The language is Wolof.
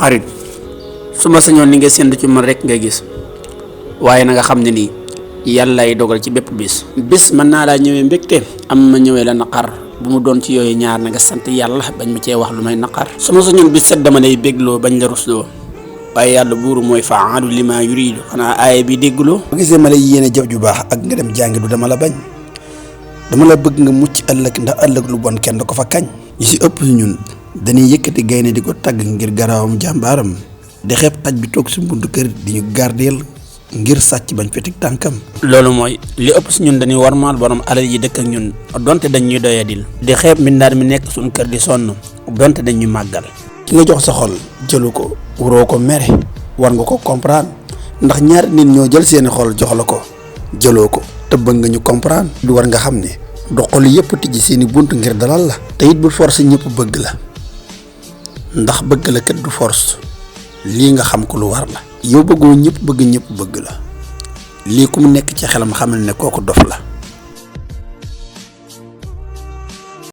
xarit su ma sañoon ni nga séntu ci man rek ngay gis waaye na nga xam ne nii yàlla lay dogal ci bépp bis mën naa laa ñëwee mbégte am ma ñëwee la naqar bu mu doon ci yooyu ñaar na nga sant yàlla bañ ma cee wax lu may naqar su ma sañoon bis set dama lay bégloo bañ la rusloo waaye yàlla buuru mooy fa'aalu limaa yuriidu xanaa aaya bi dégguloo. bu gisee ma lay yéene jëf ju baax ak nga dem jàngi du dama la bañ dama la bëgg nga mucc ëllëg ndax ëllëg lu bon kenn du ko fa kañ. ñi si ëpp ñun dañuy yëkkati gaynde di ko tagg ngir garaawam jàmbaaram di xeeb xaj bi toog si buntu kër di ñu gardeel ngir sàcc bañ fetik tànkam. loolu mooy li ëpp si ñun dañuy warmaal borom alal yi dëkk ak ñun donte dañ ñuy doyadil di xeeb mbindaar mi nekk suñu kër di sonn donte dañ ñu màggal. ki nga jox sa xol jëlu ko waroo ko mere war nga ko comprendre ndax ñaari nit ñoo jël seeni xol jox la ko jëloo ko te bëgg nga ñu comprendre. du war nga xam ne du xol yëpp tijji seeni bunt ngir dalal la. te it bul force ñëpp bëgg la ndax bëgg la kat du force lii nga xam ko lu war la. yow bëggoo ñëpp bëgg la lii ku mu nekk ci xelam xamal ne kooku dof la.